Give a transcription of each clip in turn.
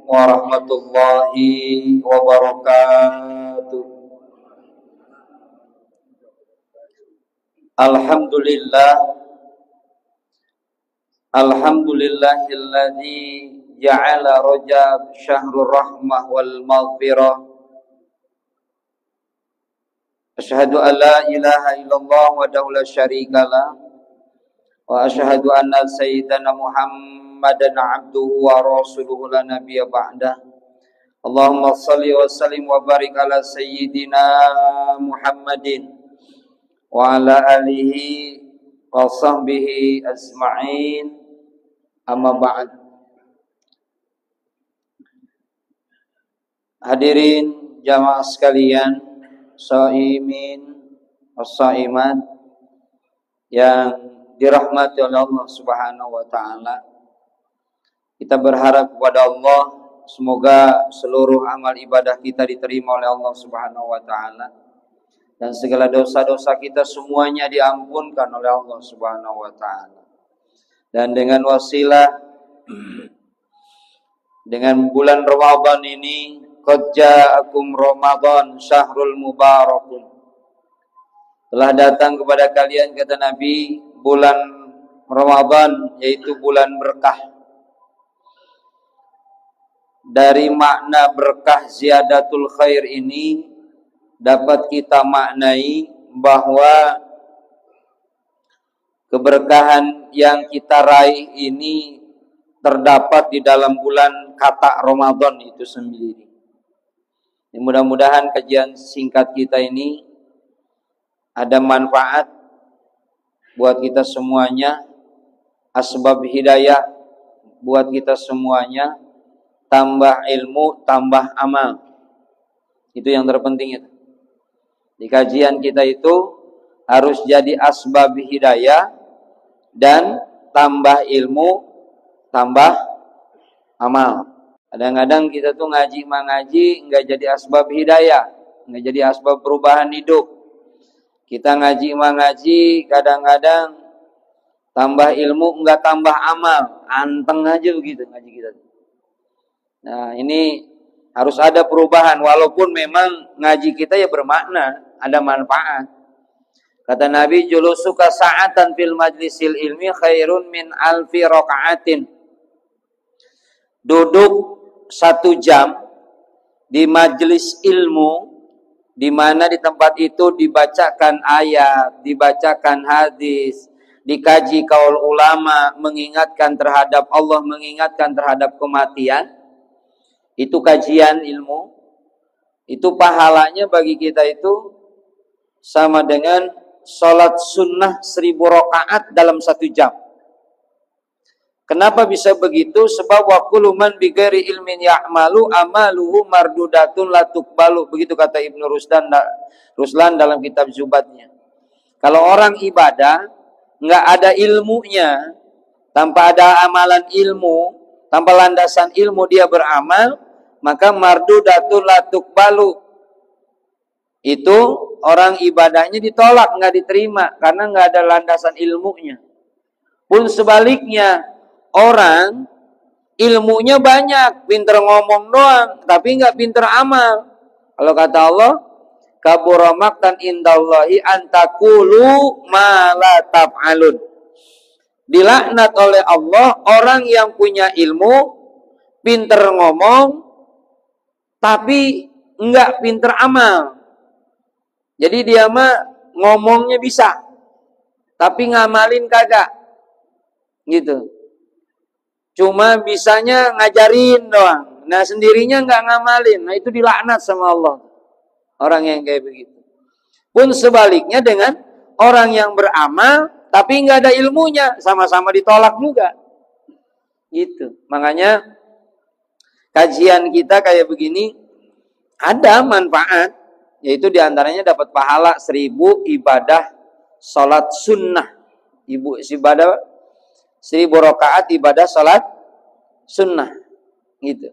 warahmatullahi wabarakatuh. Alhamdulillahilladzi ja'ala Rajab syahrur rahmah wal maghfirah. Asyhadu an la ilaha illallah wahdahu la syarikalah wa asyhadu anna sayyidana Muhammadan abduhu wa rasuluhu la nabiyya ba'dah. Allahumma shalli wa sallim wa barik ala sayyidina Muhammadin wa ala alihi wa sahbihi ajma'in. Amma ba'd. Hadirin jamaah sekalian, shaimin was-shaimat yang dirahmati oleh Allah Subhanahu wa taala. Kita berharap kepada Allah semoga seluruh amal ibadah kita diterima oleh Allah Subhanahu wa taala dan segala dosa-dosa kita semuanya diampunkan oleh Allah Subhanahu wa taala. Dan dengan wasilah dengan bulan Ramadan ini, qad ja'akum Ramadan syahrul mubarakun, telah datang kepada kalian, kata Nabi, bulan Ramadan, yaitu bulan berkah. Dari makna berkah ziyadatul khair ini dapat kita maknai bahwa keberkahan yang kita raih ini terdapat di dalam bulan kata Ramadan itu sendiri. Mudah-mudahan kajian singkat kita ini ada manfaat buat kita semuanya, asbab hidayah buat kita semuanya, tambah ilmu, tambah amal. Itu yang terpenting itu. Di kajian kita itu harus jadi asbab hidayah dan tambah ilmu, tambah amal. Kadang-kadang kita tuh ngaji nggak jadi asbab hidayah, nggak jadi asbab perubahan hidup. Kita ngaji kadang-kadang tambah ilmu nggak tambah amal, anteng aja begitu ngaji kita. Nah ini harus ada perubahan, walaupun memang ngaji kita ya bermakna, ada manfaat. Kata Nabi, julusuka sa'atan fil majlisil ilmi khairun min alfi raka'atin. Duduk 1 jam di majelis ilmu, di mana di tempat itu dibacakan ayat, dibacakan hadis, dikaji kaul ulama, mengingatkan terhadap Allah, mengingatkan terhadap kematian. Itu kajian ilmu. Itu pahalanya bagi kita itu sama dengan sholat sunnah 1000 rakaat dalam 1 jam. Kenapa bisa begitu? Sebab wa kullu man bighairi ilmin ya'malu amaluhu mardudatun la tuqbalu. Begitu kata Ibnu Ruslan dalam kitab Zubatnya. Kalau orang ibadah nggak ada ilmunya, tanpa ada amalan ilmu, tanpa landasan ilmu dia beramal, maka mardudatun la tuqbalu. Itu orang ibadahnya ditolak, nggak diterima karena nggak ada landasan ilmunya. Pun sebaliknya, orang ilmunya banyak, pinter ngomong doang, tapi nggak pinter amal. Kalau kata Allah, kabura maqtan indallahi antakulu ma la taf'alun. Dilaknat oleh Allah orang yang punya ilmu, pinter ngomong, tapi nggak pinter amal. Jadi dia mah ngomongnya bisa, tapi ngamalin kagak. Gitu. Cuma bisanya ngajarin doang. Nah sendirinya nggak ngamalin. Nah itu dilaknat sama Allah. Orang yang kayak begitu. Pun sebaliknya dengan orang yang beramal, tapi nggak ada ilmunya, sama-sama ditolak juga. Gitu. Makanya kajian kita kayak begini ada manfaat. Yaitu diantaranya dapat pahala 1000 ibadah sholat sunnah. Ibadah 1000 rakaat ibadah sholat sunnah. Gitu.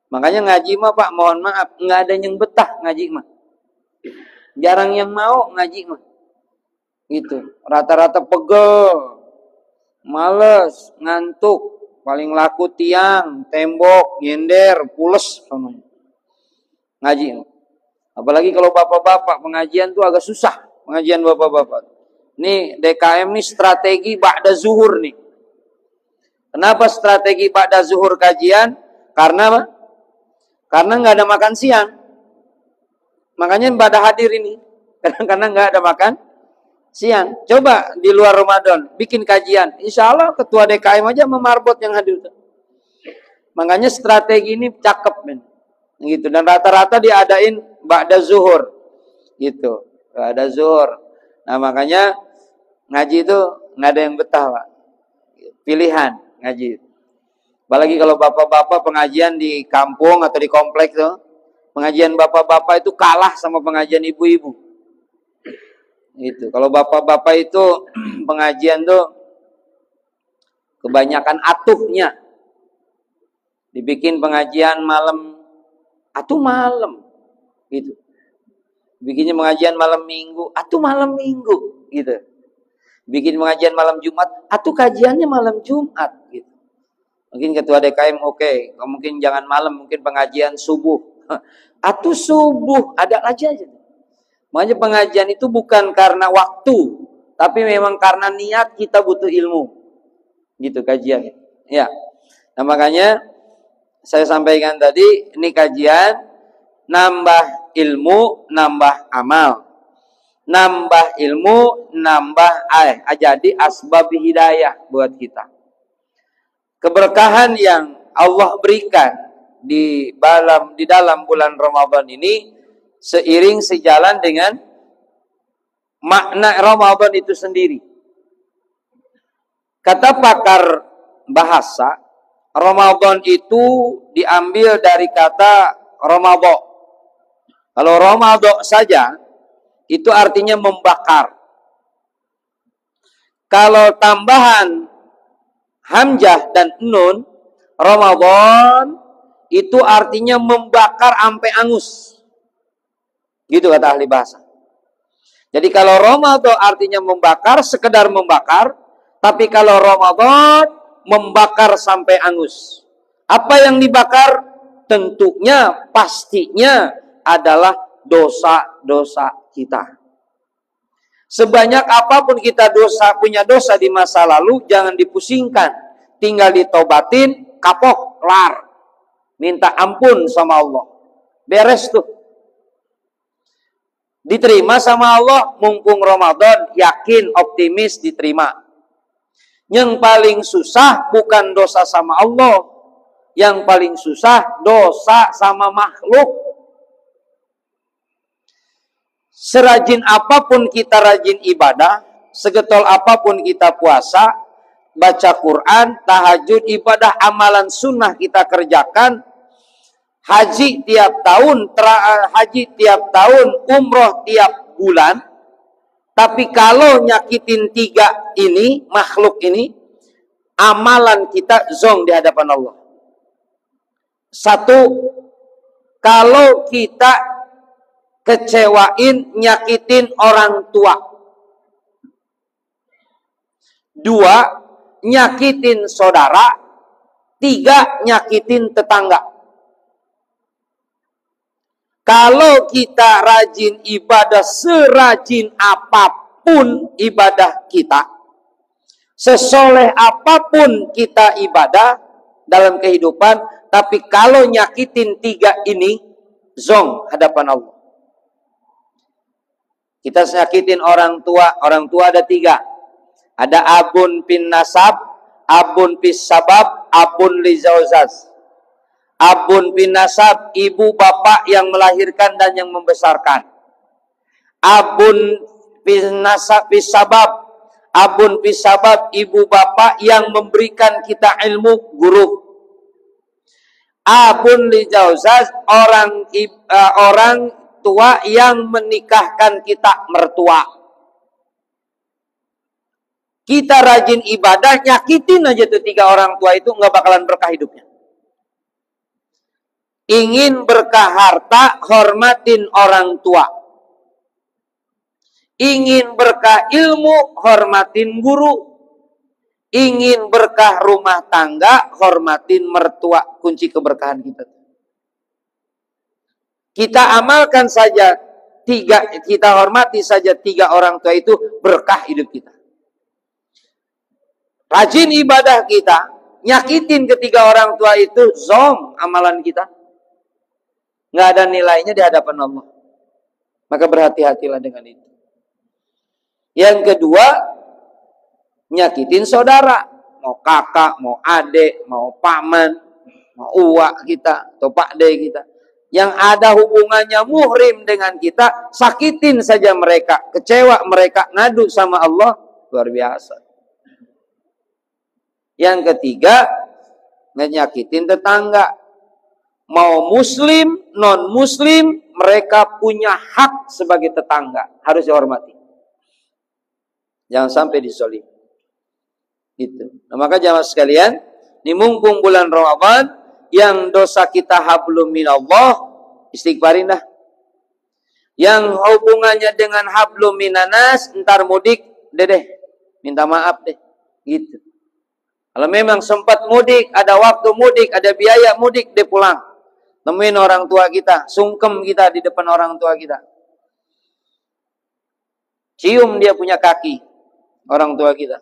Makanya ngaji mah Pak, mohon maaf, nggak ada yang betah ngaji mah. Jarang yang mau ngaji mah. Gitu. Rata-rata pegel, males, ngantuk. paling laku tiang, tembok, nyender, pules namanya. Ngaji. Apalagi kalau bapak-bapak pengajian tuh agak susah, pengajian bapak-bapak. Nih DKM nih strategi ba'da zuhur nih. Kenapa strategi ba'da zuhur kajian? Karena apa? Karena nggak ada makan siang. Makanya pada hadir ini. Karena nggak ada makan siang. Coba di luar Ramadan bikin kajian. Insya Allah ketua DKM aja memarbot yang hadir. Makanya strategi ini cakep, men. Gitu. Dan rata-rata diadain ba'da zuhur. Gitu. Ba'da zuhur. Nah makanya ngaji itu nggak ada yang betah, Pak. Pilihan ngaji. Apalagi kalau bapak-bapak pengajian di kampung atau di kompleks tuh, pengajian bapak-bapak itu kalah sama pengajian ibu-ibu. Gitu. Kalau bapak-bapak itu pengajian tuh kebanyakan atuhnya. Dibikin pengajian malam, atuh malam. Gitu. Bikinnya pengajian malam minggu, atuh malam minggu. Gitu. Bikin pengajian malam Jumat, atuh kajiannya malam Jumat. Gitu. Mungkin ketua DKM oke, mungkin jangan malam, mungkin pengajian subuh. Atuh subuh, ada aja. Makanya pengajian itu bukan karena waktu, tapi memang karena niat kita butuh ilmu. Gitu kajian. Ya. Nah makanya saya sampaikan tadi, ini kajian nambah ilmu, nambah amal. Nambah ilmu, nambah jadi asbab hidayah buat kita. Keberkahan yang Allah berikan di dalam bulan Ramadan ini seiring sejalan dengan makna Ramadan itu sendiri. Kata pakar bahasa, Ramadan itu diambil dari kata Ramadha. Kalau Ramadha saja itu artinya membakar. Kalau tambahan hamzah dan nun, Ramadan itu artinya membakar sampai angus. Gitu kata ahli bahasa. Jadi kalau Ramadan artinya membakar, sekedar membakar. Tapi kalau Ramadan membakar sampai angus. Apa yang dibakar? Tentunya, pastinya adalah dosa-dosa kita. Sebanyak apapun kita punya dosa di masa lalu, jangan dipusingkan. Tinggal ditobatin, kapok, kelar. Minta ampun sama Allah. Beres tuh. Diterima sama Allah, mumpung Ramadan, yakin, optimis, diterima. Yang paling susah bukan dosa sama Allah. Yang paling susah dosa sama makhluk. Serajin apapun kita rajin ibadah, segetol apapun kita puasa, baca Quran, tahajud, ibadah, amalan sunnah kita kerjakan, haji tiap tahun, umroh tiap bulan. Tapi kalau nyakitin tiga ini, makhluk ini, amalan kita zong di hadapan Allah. Satu, kalau kita kecewain, nyakitin orang tua. Dua, nyakitin saudara. Tiga, nyakitin tetangga. Kalau kita rajin ibadah, serajin apapun ibadah kita, sesoleh apapun kita ibadah dalam kehidupan, tapi kalau nyakitin tiga ini, zong hadapan Allah. Kita nyakitin orang tua ada tiga. Ada abun bin nasab, abun bis sabab, abun li zauzaz. Abun bin nasab, ibu bapak yang melahirkan dan yang membesarkan. Abun bin nasab bis sabab, abun bis sabab, ibu bapak yang memberikan kita ilmu, guru. Abun li zauzaz, orang tua yang menikahkan kita, mertua. Kita rajin ibadah, nyakitin aja tuh tiga orang tua itu, nggak bakalan berkah hidupnya. Ingin berkah harta, hormatin orang tua. Ingin berkah ilmu, hormatin guru. Ingin berkah rumah tangga, hormatin mertua, kunci keberkahan kita. Kita amalkan saja kita hormati saja 3 orang tua itu, berkah hidup kita. Rajin ibadah kita, nyakitin ketiga orang tua itu, zom amalan kita. Nggak ada nilainya di hadapan Allah. Maka berhati-hatilah dengan itu. Yang kedua, nyakitin saudara, mau kakak, mau adik, mau paman, mau uwak kita atau pakde kita, yang ada hubungannya muhrim dengan kita, sakitin saja mereka, kecewa mereka, ngadu sama Allah, luar biasa. Yang ketiga, nyakitin tetangga, mau muslim, non muslim, mereka punya hak sebagai tetangga, harus dihormati, jangan sampai dizolim. Gitu. Nah, maka jamaah sekalian, di mumpung bulan Ramadan, yang dosa kita hablum minallah, istighfarin dah. Yang hubungannya dengan hablum minanas, ntar mudik, deh, minta maaf deh. Gitu. Kalau memang sempat mudik, ada waktu mudik, ada biaya mudik, deh pulang. Temuin orang tua kita, sungkem kita di depan orang tua kita. Cium dia punya kaki, orang tua kita.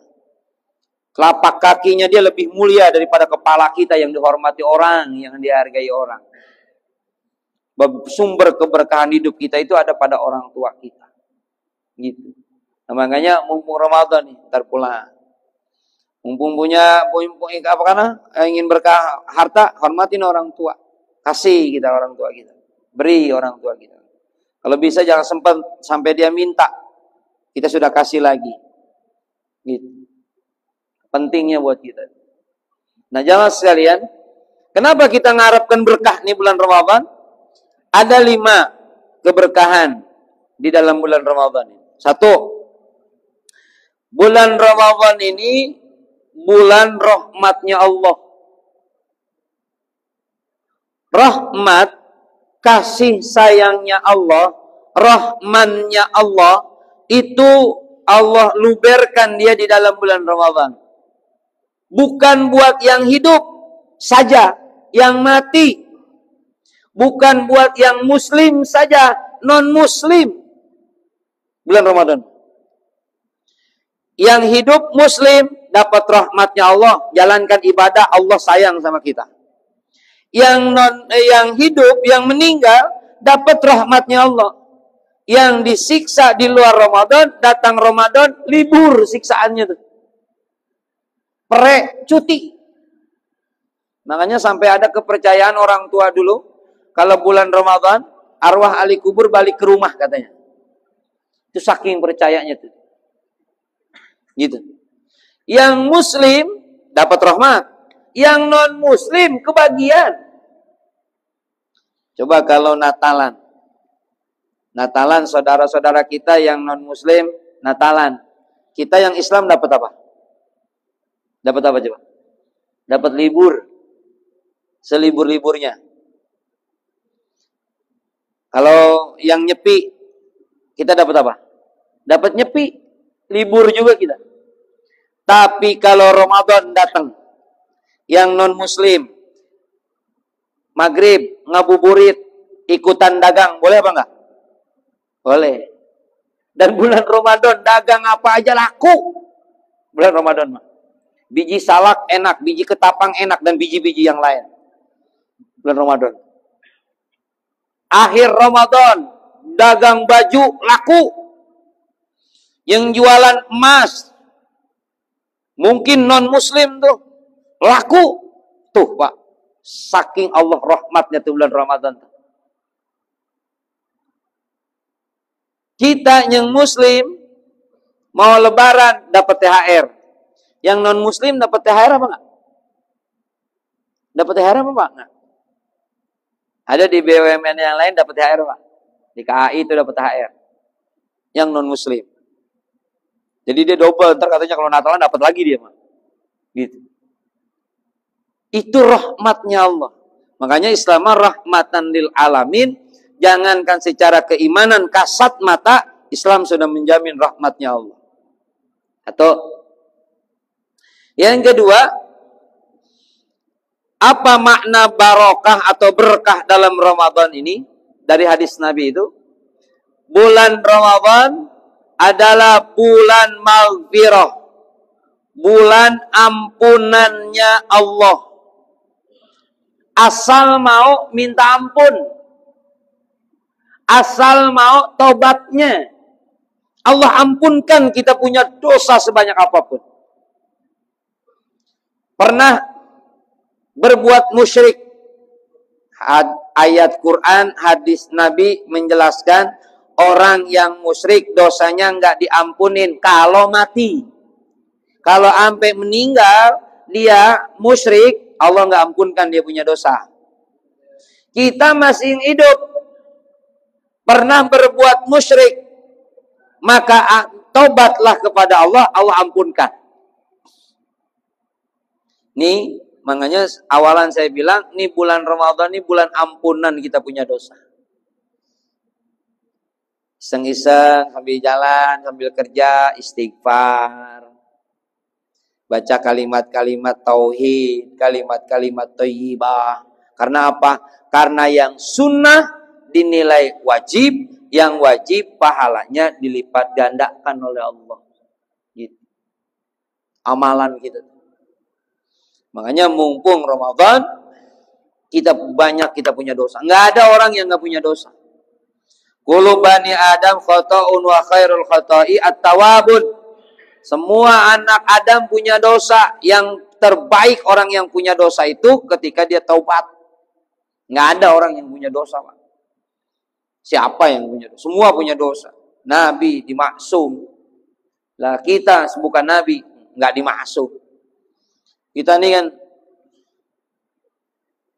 Telapak kakinya dia lebih mulia daripada kepala kita yang dihormati orang, yang dihargai orang. Sumber keberkahan hidup kita itu ada pada orang tua kita. Gitu. Nah, makanya mumpung Ramadan nih, ntar pulang. Mumpung punya apa karena ingin berkah harta, hormatin orang tua. Kasih kita orang tua kita. Beri orang tua kita. Kalau bisa jangan sempat sampai dia minta, kita sudah kasih lagi. Gitu. Pentingnya buat kita. Nah, jamaah sekalian, kenapa kita mengharapkan berkah nih bulan Ramadan? Ada 5 keberkahan di dalam bulan Ramadan ini. 1, bulan Ramadan ini bulan rahmatnya Allah. Rahmat, kasih sayangnya Allah, rahmannya Allah, itu Allah luberkan dia di dalam bulan Ramadan. Bukan buat yang hidup saja, yang mati. Bukan buat yang muslim saja, non-muslim. Bulan Ramadan. Yang hidup muslim dapat rahmatnya Allah, jalankan ibadah, Allah sayang sama kita. Yang hidup, yang meninggal dapat rahmatnya Allah. Yang disiksa di luar Ramadan, datang Ramadan, libur siksaannya tuh. Cuti. Makanya sampai ada kepercayaan orang tua dulu, kalau bulan Ramadan, arwah ahli kubur balik ke rumah katanya. Itu saking percayanya tuh. Gitu. Yang muslim dapat rahmat, yang non muslim kebagian. Coba kalau Natalan saudara-saudara kita yang non muslim Natalan, kita yang Islam dapat apa? Dapat apa coba? Dapat libur. Selibur-liburnya. Kalau yang nyepi, kita dapat apa? Dapat nyepi. Libur juga kita. Tapi kalau Ramadan datang, yang non-muslim, maghrib, ngabuburit, ikutan dagang, boleh apa enggak? Boleh. Dan bulan Ramadan, dagang apa aja laku. Bulan Ramadan mah. Biji salak enak, biji ketapang enak, dan biji-biji yang lain. Bulan Ramadan. Akhir Ramadan, dagang baju laku. Yang jualan emas, mungkin non-muslim tuh, laku. Tuh Pak, saking Allah rahmatnya tuh bulan Ramadan. Kita yang muslim, mau lebaran, dapat THR. Yang non-muslim dapat THR apa enggak? Dapat THR apa Pak? Enggak. Ada di BUMN yang lain dapat THR Pak. Di KAI itu dapat THR. Yang non-muslim. Jadi dia double, ntar katanya kalau Natalan dapat lagi dia Pak. Gitu. Itu rahmatnya Allah. Makanya Islam rahmatan lil alamin. Jangankan secara keimanan kasat mata, Islam sudah menjamin rahmatnya Allah. Atau Yang kedua, apa makna barokah atau berkah dalam Ramadan ini? Dari hadis Nabi itu, bulan Ramadan adalah bulan maghfirah, bulan ampunannya Allah. Asal mau minta ampun, asal mau tobatnya, Allah ampunkan kita punya dosa sebanyak apapun. Pernah berbuat musyrik, ayat Quran, hadis Nabi menjelaskan orang yang musyrik dosanya nggak diampunin kalau mati. Kalau sampai meninggal dia musyrik, Allah nggak ampunkan dia punya dosa. Kita masih hidup pernah berbuat musyrik, maka tobatlah kepada Allah, Allah ampunkan. Nih, makanya awalan saya bilang, nih bulan Ramadan, nih bulan ampunan kita punya dosa. Iseng-iseng sambil jalan, sambil kerja, istighfar. Baca kalimat-kalimat tauhid, kalimat-kalimat thayyibah. Karena apa? Karena yang sunnah dinilai wajib, yang wajib pahalanya dilipat gandakan oleh Allah. Gitu. Amalan kita. Makanya mumpung Ramadan, kita punya dosa. Nggak ada orang yang nggak punya dosa. Kullu bani Adam khata'un wa khairul khata'i at-tawabun. Semua anak Adam punya dosa. Yang terbaik orang yang punya dosa itu ketika dia taubat. Nggak ada orang yang punya dosa, Pak. Siapa yang punya dosa? Semua punya dosa. Nabi dimaksum. Lah kita bukan Nabi, nggak dimaksum. Kita ini kan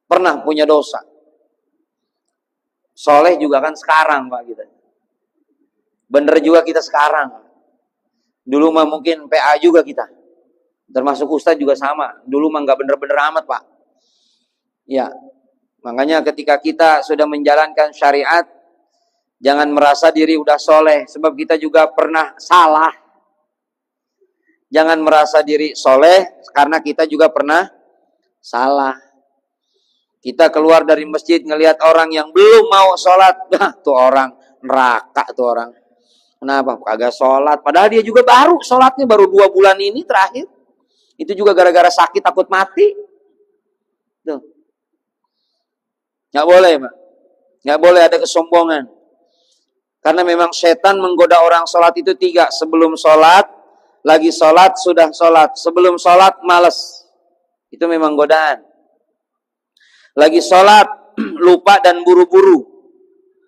pernah punya dosa. Soleh juga kan sekarang, Pak, kita. Bener juga kita sekarang. Dulu mah mungkin PA juga kita. Termasuk Ustadz juga sama. Dulu mah nggak bener-bener amat, Pak. Ya, makanya ketika kita sudah menjalankan syariat, jangan merasa diri udah soleh. Sebab kita juga pernah salah. Jangan merasa diri soleh, karena kita juga pernah salah. Kita keluar dari masjid ngelihat orang yang belum mau sholat. Nah, tuh orang neraka tuh orang. Kenapa? Kagak sholat. Padahal dia juga baru sholatnya, baru 2 bulan ini terakhir. Itu juga gara-gara sakit takut mati. Tuh. Nggak boleh, Pak. Nggak boleh ada kesombongan. Karena memang setan menggoda orang sholat itu 3. Sebelum sholat, lagi sholat, sudah sholat. Sebelum sholat, males. Itu memang godaan. Lagi sholat, lupa dan buru-buru.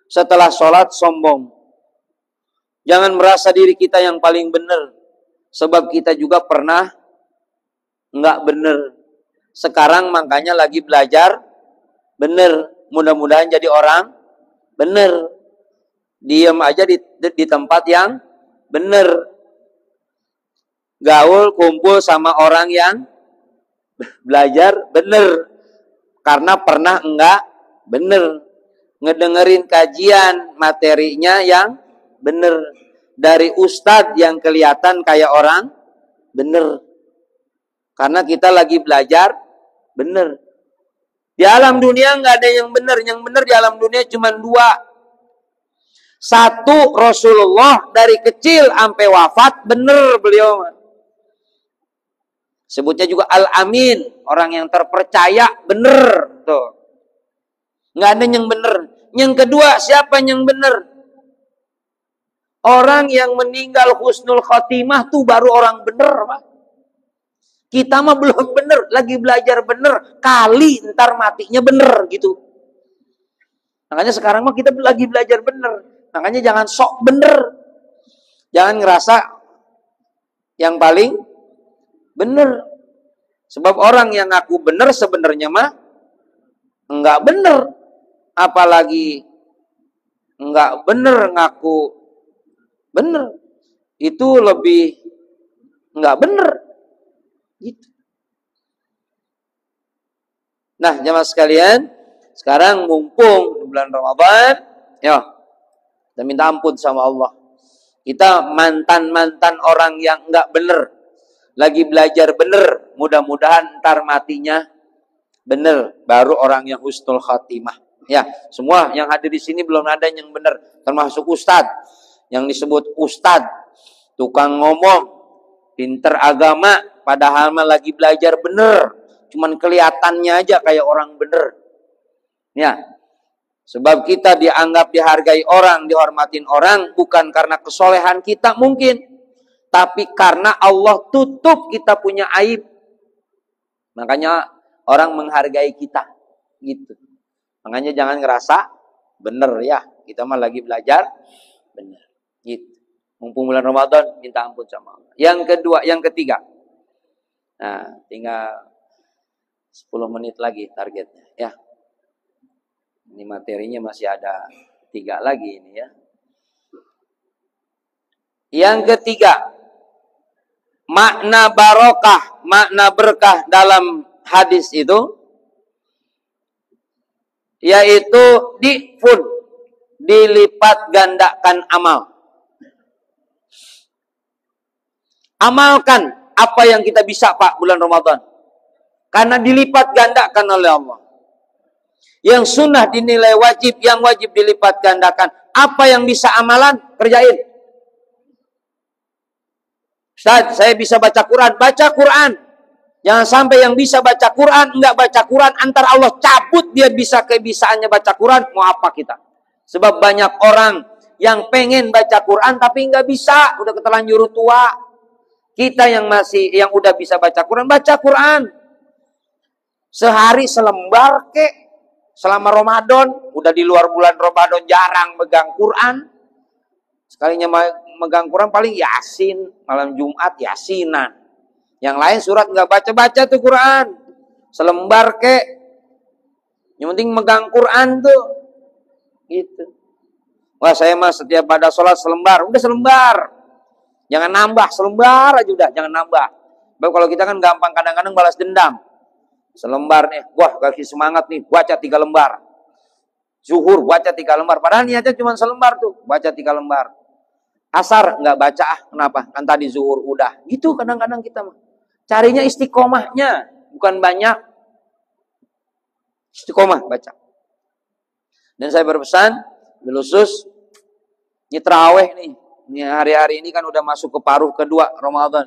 Setelah sholat, sombong. Jangan merasa diri kita yang paling benar. Sebab kita juga pernah nggak benar. Sekarang makanya lagi belajar benar. Mudah-mudahan jadi orang benar. Diam aja di tempat yang benar. Gaul, kumpul sama orang yang belajar benar. Karena pernah enggak benar. Ngedengerin kajian materinya yang benar. Dari ustadz yang kelihatan kayak orang benar. Karena kita lagi belajar benar. Di alam dunia enggak ada yang benar. Yang benar di alam dunia cuma 2. Satu, Rasulullah dari kecil sampai wafat benar beliau. Sebutnya juga Al-Amin, orang yang terpercaya, benar. Tuh. Nggak ada yang benar. Yang kedua, siapa yang benar? Orang yang meninggal husnul khotimah tuh baru orang benar, Pak. Kita mah belum benar, lagi belajar benar. Kali ntar matinya benar gitu. Makanya sekarang mah kita lagi belajar benar. Makanya jangan sok benar. Jangan ngerasa yang paling benar. Sebab orang yang ngaku benar sebenarnya mah enggak benar. Apalagi enggak benar ngaku benar. Itu lebih enggak benar. Gitu. Nah, jemaah sekalian, sekarang mumpung di bulan Ramadan, ya, kita minta ampun sama Allah. Kita mantan-mantan orang yang enggak benar. lagi belajar bener, mudah-mudahan ntar matinya bener, baru orang yang husnul khatimah. Ya, semua yang hadir di sini belum ada yang bener, termasuk ustadz. Yang disebut ustadz, tukang ngomong, pinter agama, padahal mah lagi belajar bener, cuman kelihatannya aja kayak orang bener. Ya, sebab kita dianggap dihargai orang, dihormatin orang, bukan karena kesolehan kita mungkin, tapi karena Allah tutup kita punya aib. Makanya orang menghargai kita. Gitu. Makanya jangan ngerasa bener ya. Kita mah lagi belajar bener. Gitu. Mumpung bulan Ramadan, minta ampun sama Allah. Yang kedua, yang ketiga. Nah, tinggal 10 menit lagi targetnya. Ya. Ini materinya masih ada 3 lagi ini ya. Yang ketiga. Makna barokah, makna berkah dalam hadis itu yaitu dilipat gandakan amal. Amalkan apa yang kita bisa Pak bulan Ramadan. Karena dilipat gandakan oleh Allah. Yang sunnah dinilai wajib, yang wajib dilipat gandakan. Apa yang bisa amalan, kerjain. Ustaz, saya bisa baca Quran. Baca Quran. Jangan sampai yang bisa baca Quran, enggak baca Quran, antara Allah cabut dia bisa kebisaannya baca Quran, mau apa kita? Sebab banyak orang yang pengen baca Quran tapi enggak bisa, udah keterlanjur tua. Kita yang udah bisa baca Quran. Sehari selembar kek, selama Ramadan, udah di luar bulan Ramadan jarang megang Quran. Sekalinya megang Quran paling Yasin, malam Jumat Yasinan. Yang lain surat nggak baca-baca tuh Quran. Selembar kek. Yang penting megang Quran tuh. Gitu. Wah, saya mah setiap pada sholat selembar. Udah selembar. Jangan nambah, selembar aja udah, jangan nambah. Baik kalau kita kan gampang kadang-kadang balas dendam. Selembar nih, wah kasih semangat nih, baca 3 lembar. Zuhur baca 3 lembar. Padahal niatnya cuma selembar tuh, baca 3 lembar. Asar nggak baca, kenapa? Kan tadi zuhur udah. Gitu kadang-kadang kita carinya istiqomahnya, bukan banyak. Istiqomah baca. Dan saya berpesan, khusus ini tarawih nih. Ini hari-hari ini kan udah masuk ke paruh kedua Ramadan.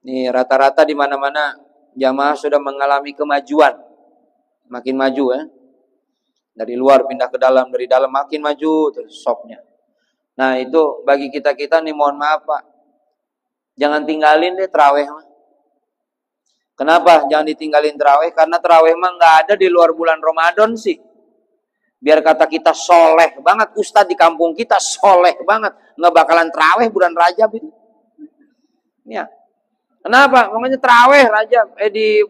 Nih rata-rata di mana-mana jamaah sudah mengalami kemajuan. Makin maju ya. Dari luar pindah ke dalam, dari dalam makin maju terus sopnya. Nah itu bagi kita-kita nih mohon maaf Pak. Jangan tinggalin deh tarawih mah. Kenapa jangan ditinggalin tarawih? Karena tarawih mah nggak ada di luar bulan Ramadan sih. Biar kata kita soleh banget. Ustadz di kampung kita soleh banget. Nggak bakalan tarawih bulan Rajab itu. Ya. Kenapa? Makanya tarawih Rajab. Di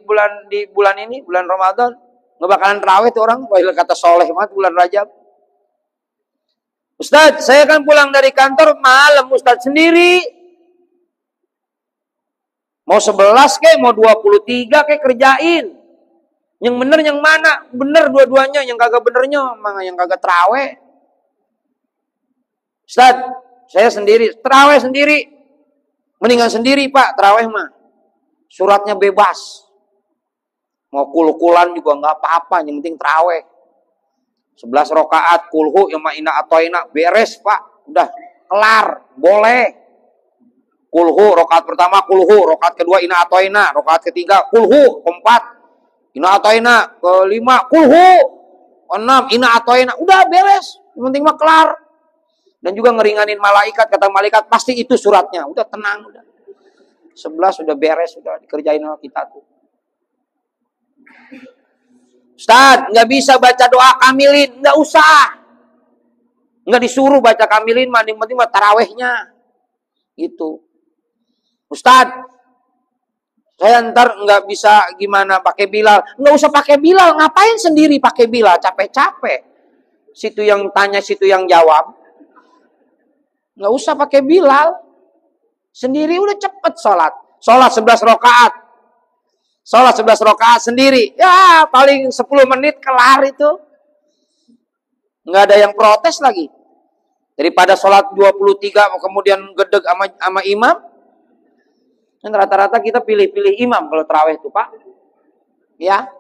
bulan ini, bulan Ramadan. Nggak bakalan tarawih tuh orang. Wah kata soleh banget bulan Rajab. Ustadz, saya kan pulang dari kantor malam, Ustadz sendiri. Mau 11 kek, mau 23 kek kerjain. Yang bener yang mana? Bener dua-duanya, yang kagak benernya mana yang kagak terawih. Ustadz, saya sendiri, terawih sendiri. Mendingan sendiri Pak, terawih mah. Suratnya bebas. Mau kul-kulan juga nggak apa-apa, yang penting terawih. 11 rakaat kulhu yang ma'ina atoina beres Pak, udah kelar, boleh. Kulhu rakaat pertama kulhu, rakaat kedua ina atoina, rakaat ketiga kulhu, keempat ina atoina, kelima kulhu, 6 ina atoina, udah beres. Yang penting mah kelar. Dan juga ngeringanin malaikat, kata malaikat pasti itu suratnya, udah tenang udah. 11 udah beres, udah dikerjain sama kita tuh. Ustadz, nggak bisa baca doa kamilin, nggak usah. Nggak disuruh baca kamilin, yang penting mah tarawehnya. Gitu. Ustadz, saya ntar nggak bisa gimana pakai Bilal. Nggak usah pakai Bilal, ngapain sendiri pakai Bilal? Capek-capek. Situ yang tanya, situ yang jawab. Nggak usah pakai Bilal. Sendiri udah cepet sholat. Sholat 11 rakaat. Sholat 11 rakaat sendiri. Ya paling 10 menit kelar itu. Nggak ada yang protes lagi. Daripada sholat 23 kemudian gedeg sama imam. Dan rata-rata kita pilih-pilih imam kalau tarawih itu, Pak. Ya.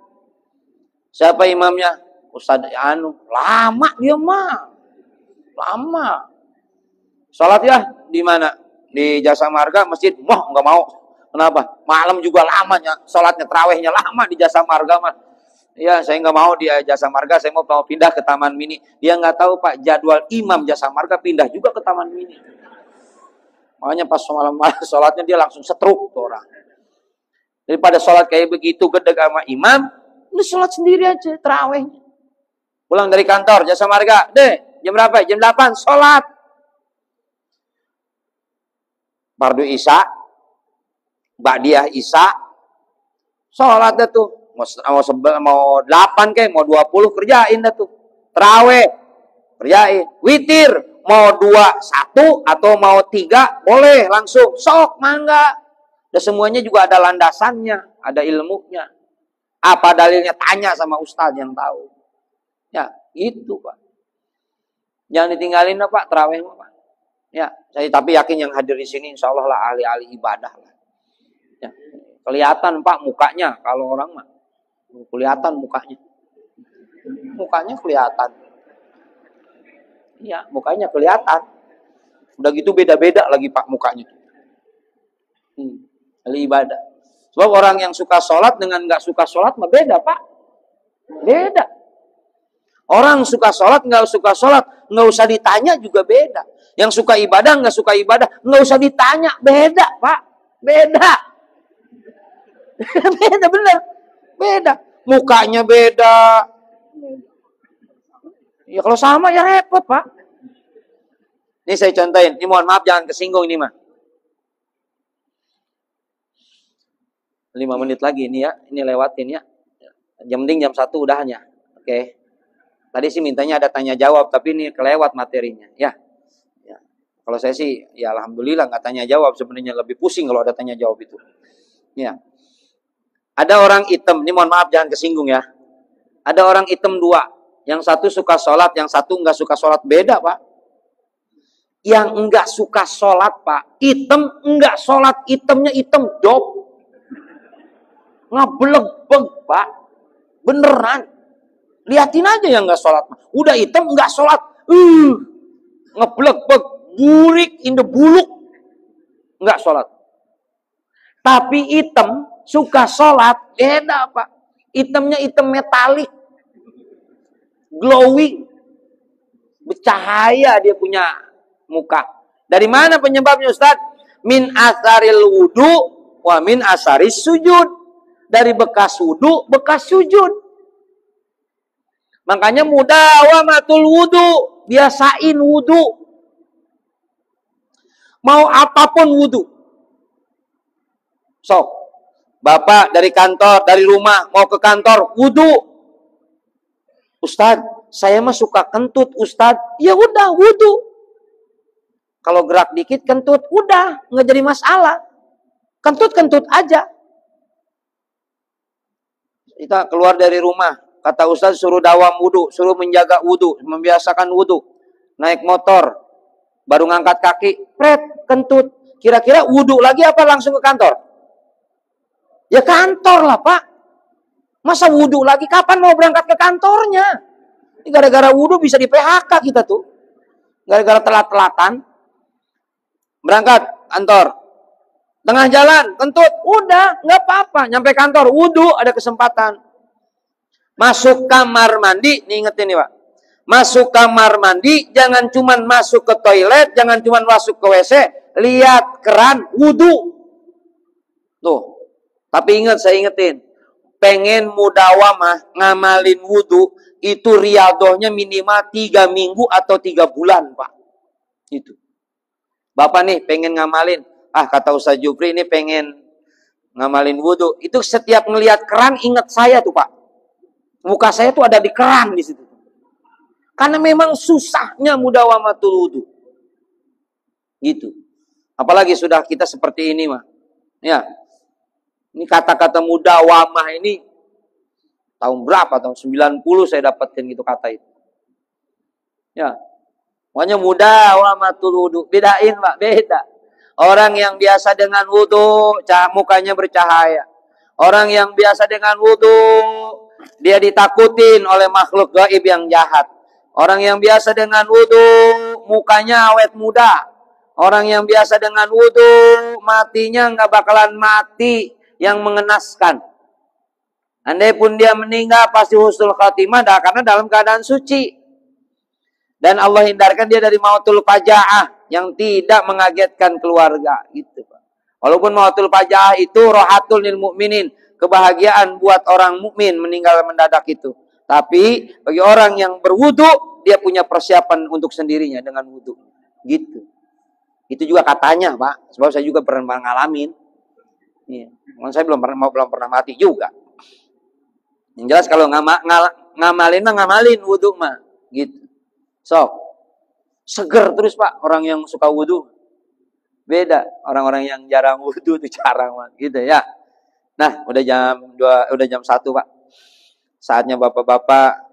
Siapa imamnya? Ustadz Anu. Lama dia mah. Lama. Sholat ya di mana? Di Jasa Marga, masjid. Wah, nggak mau. Kenapa? Malam juga lamanya. Sholatnya, tarawihnya lama di Jasa Marga mah. Ya, saya nggak mau di Jasa Marga. Saya mau pindah ke Taman Mini. Dia nggak tahu, Pak, jadwal imam Jasa Marga pindah juga ke Taman Mini. Makanya pas malam sholatnya dia langsung setruk tuh orang. Daripada sholat kayak begitu gedeg sama imam, lu sholat sendiri aja tarawihnya. Pulang dari kantor Jasa Marga, deh jam berapa? Jam 8 sholat. Fardu Isya, Ba'diyah Isya, sholat dah tuh. Mau 8 kayak, mau 20 kerjain dah tuh. Tarawih, kerjain. Witir. Mau 2, 1 atau mau 3 boleh langsung sok mangga. Dan semuanya juga ada landasannya, ada ilmunya. Apa dalilnya? Tanya sama ustaz yang tahu. Ya, itu Pak. Jangan ditinggalin Pak tarawih Pak. Ya, saya tapi yakin yang hadir di sini insya Allah lah ahli-ahli ibadah lah. Ya, kelihatan Pak mukanya kalau orang mah. Kelihatan mukanya. Mukanya kelihatan. Iya, mukanya kelihatan. Udah gitu beda-beda lagi Pak mukanya. Ahli ibadah. Sebab orang yang suka sholat dengan nggak suka sholat mah beda Pak. Beda. Orang suka sholat nggak suka sholat nggak usah ditanya juga beda. Yang suka ibadah nggak suka ibadah nggak usah ditanya beda Pak. Beda. Beda bener. Beda. Mukanya beda. Ya kalau sama ya repot Pak. Ini saya contohin. Ini mohon maaf jangan kesinggung ini mah. 5 menit lagi ini ya. Ini lewatin ya. Jam penting jam 1 udahnya. Oke. Tadi sih mintanya ada tanya jawab. Tapi ini kelewat materinya. Ya. Kalau saya sih ya alhamdulillah nggak tanya jawab. Sebenarnya lebih pusing kalau ada tanya jawab itu. Ya. Ada orang hitam. Ini mohon maaf jangan kesinggung ya. Ada orang hitam 2. Yang satu suka sholat, yang satu nggak suka sholat. Beda Pak. Yang nggak suka sholat Pak, hitam nggak sholat, hitamnya hitam job. Ngebeleg-beg Pak. Beneran. Liatin aja yang nggak sholat. Udah hitam nggak sholat. Ngebeleg-beg. Burik in the buluk. Nggak sholat. Tapi hitam suka sholat. Beda Pak. Hitamnya hitam metalik. Glowing, bercahaya dia punya muka. Dari mana penyebabnya Ustaz? Min asaril wudu wa min asaris sujud. Dari bekas wudu, bekas sujud. Makanya mudawamatul wudu, biasain wudu. Mau apapun wudu. So, Bapak dari kantor, dari rumah mau ke kantor, wudu. Ustadz, saya mah suka kentut, Ustadz. Ya udah, wudu. Kalau gerak dikit kentut, udah, nggak jadi masalah. Kentut-kentut aja. Kita keluar dari rumah, kata Ustadz suruh dawam wudu, suruh menjaga wudu, membiasakan wudu. Naik motor, baru ngangkat kaki, pret, kentut. Kira-kira wudu lagi apa langsung ke kantor? Ya kantor lah Pak. Masa wudu lagi? Kapan mau berangkat ke kantornya? Ini gara-gara wudu bisa di PHK kita tuh. Gara-gara telat-telatan. Berangkat kantor. Tengah jalan, kentut. Udah, nggak apa-apa. Nyampe kantor, wudu ada kesempatan. Masuk kamar mandi. Nih ingetin nih Pak. Masuk kamar mandi, jangan cuman masuk ke toilet, jangan cuman masuk ke WC. Lihat keran, wudu. Tuh. Tapi ingat, saya ingetin. Pengen mudawamah ngamalin wudu itu riadohnya minimal 3 minggu atau 3 bulan Pak. Itu. Bapak nih pengen ngamalin. Kata Ustaz Jupri ini pengen ngamalin wudu. Itu setiap ngelihat keran ingat saya tuh Pak. Muka saya tuh ada di keran di situ. Karena memang susahnya mudawamatul wudu. Gitu. Apalagi sudah kita seperti ini mah. Ya. Ini kata-kata mudawamah ini tahun berapa? Tahun 90 saya dapetin gitu kata itu. Ya. Makanya mudawamatul wudu. Bedain Pak, beda. Orang yang biasa dengan wudu, mukanya bercahaya. Orang yang biasa dengan wudu, dia ditakutin oleh makhluk gaib yang jahat. Orang yang biasa dengan wudu, mukanya awet muda. Orang yang biasa dengan wudu, matinya nggak bakalan mati yang mengenaskan. Andai pun dia meninggal pasti husnul khatimah karena dalam keadaan suci. Dan Allah hindarkan dia dari mautul fajaah yang tidak mengagetkan keluarga gitu, Pak. Walaupun mautul fajaah itu rohatul lil mukminin, kebahagiaan buat orang mukmin meninggal mendadak itu. Tapi bagi orang yang berwudu, dia punya persiapan untuk sendirinya dengan wudu. Gitu. Itu juga katanya, Pak. Sebab saya juga pernah ngalamin. Iya. Saya belum pernah mati juga. Yang jelas kalau ngamalin mah ngamalin wudu mah gitu. Sok. Seger terus, Pak, orang yang suka wudu. Beda orang-orang yang jarang wudu itu jarang, Pak, gitu ya. Nah, udah jam 1, Pak. Saatnya Bapak-bapak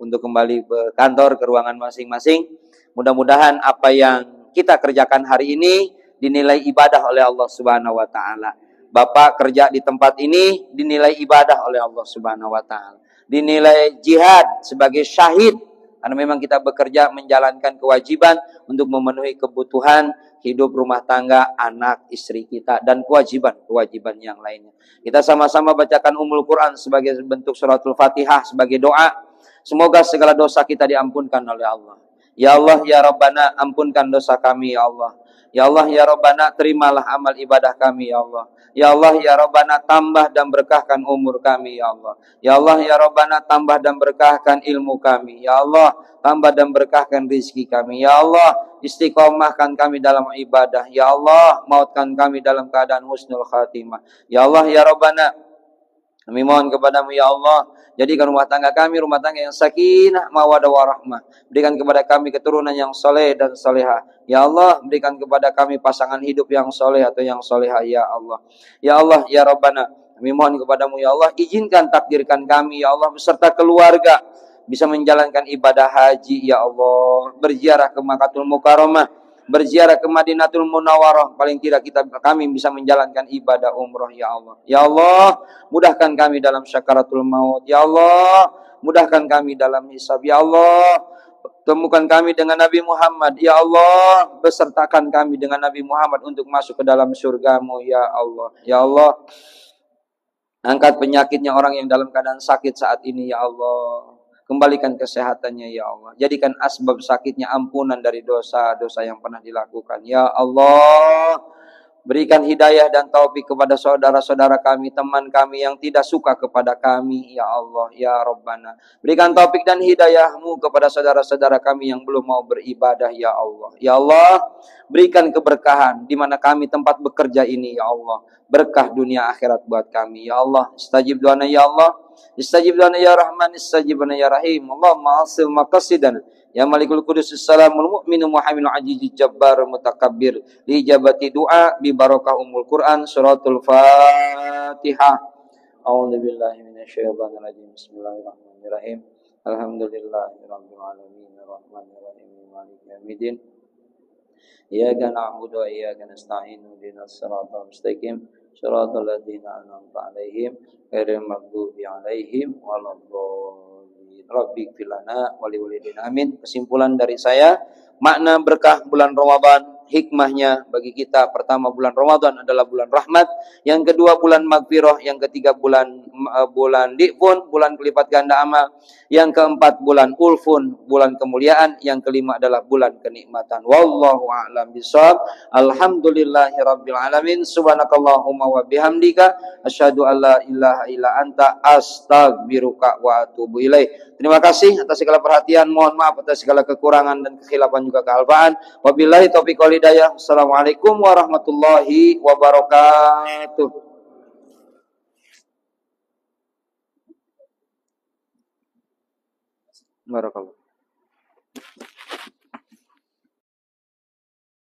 untuk kembali ke kantor, ke ruangan masing-masing. Mudah-mudahan apa yang kita kerjakan hari ini dinilai ibadah oleh Allah Subhanahu wa taala. Bapak kerja di tempat ini dinilai ibadah oleh Allah Subhanahu wa taala. Dinilai jihad sebagai syahid karena memang kita bekerja menjalankan kewajiban untuk memenuhi kebutuhan hidup rumah tangga, anak, istri kita dan kewajiban yang lainnya. Kita sama-sama bacakan Ummul Quran sebagai bentuk suratul Fatihah sebagai doa. Semoga segala dosa kita diampunkan oleh Allah. Ya Allah, ya Rabbana, ampunkan dosa kami ya Allah. Ya Allah, ya Rabbana, terimalah amal ibadah kami ya Allah. Ya Allah, ya Rabbana, tambah dan berkahkan umur kami ya Allah. Ya Allah, ya Rabbana, tambah dan berkahkan ilmu kami. Ya Allah, tambah dan berkahkan rizki kami. Ya Allah, istiqomahkan kami dalam ibadah. Ya Allah, mautkan kami dalam keadaan husnul khatimah. Ya Allah, ya Rabbana, kami mohon kepadamu ya Allah, jadikan rumah tangga kami rumah tangga yang sakinah, mawadah warahmah. Berikan kepada kami keturunan yang soleh dan soleha. Ya Allah, berikan kepada kami pasangan hidup yang soleh atau yang soleha ya Allah. Ya Allah, ya Rabbana, kami mohon kepadamu ya Allah, izinkan takdirkan kami ya Allah beserta keluarga bisa menjalankan ibadah haji ya Allah, berziarah ke Makkahul Mukarramah, berziarah ke Madinatul Munawwarah, paling tidak kami bisa menjalankan ibadah umroh ya Allah. Ya Allah, mudahkan kami dalam syakaratul maut. Ya Allah, mudahkan kami dalam hisab. Ya Allah, temukan kami dengan Nabi Muhammad. Ya Allah, besertakan kami dengan Nabi Muhammad untuk masuk ke dalam surgamu ya Allah. Ya Allah, angkat penyakitnya orang yang dalam keadaan sakit saat ini ya Allah. Kembalikan kesehatannya ya Allah. Jadikan asbab sakitnya ampunan dari dosa-dosa yang pernah dilakukan. Ya Allah, berikan hidayah dan taufik kepada saudara-saudara kami, teman kami yang tidak suka kepada kami. Ya Allah, ya Rabbana. Berikan taufik dan hidayahmu kepada saudara-saudara kami yang belum mau beribadah. Ya Allah. Ya Allah, berikan keberkahan di mana kami tempat bekerja ini. Ya Allah, berkah dunia akhirat buat kami. Ya Allah, istajib doana ya Allah. Istajib lana ya Rahman, istajib lana ya Rahim. Allahumma asil maqasidana. Ya Malikul Qudus Assalamul Mu'minu Muhammadul Aziz Jabbar Mutakabbir. Li ijabati doa bi barakah Ummul Quran suratul Fatihah. A'udzu billahi minasyaitonir rajim. Bismillahirrahmanirrahim. Alhamdulillahirabbil alamin arrahmanir rahim maliki yaumiddin. Iyyaka na'budu wa iyyaka nasta'in ihdinas siratal mustaqim. Shiratal ladzina an'amta 'alaihim ghairil maghdubi 'alaihim waladdallin. Rabbighfir lana wa liwalidayna. Amin. Kesimpulan dari saya, makna berkah bulan Ramadan, hikmahnya bagi kita, pertama bulan Ramadan adalah bulan rahmat, yang kedua bulan magfirah, yang ketiga bulan di'fun, bulan kelipat ganda amal, yang keempat bulan ulfun, bulan kemuliaan, yang kelima adalah bulan kenikmatan. Wallahu a'lam bishawab. Alhamdulillahirabbil alamin. Subhanakallahumma wa bihamdika asyhadu an la ilaha illa anta astaghfiruka wa atubu ilaik. Terima kasih atas segala perhatian. Mohon maaf atas segala kekurangan dan kekhilafan juga kealfaan. Wabillahi taufiq wal hidayah. Assalamualaikum warahmatullahi wabarakatuh. Barakallah.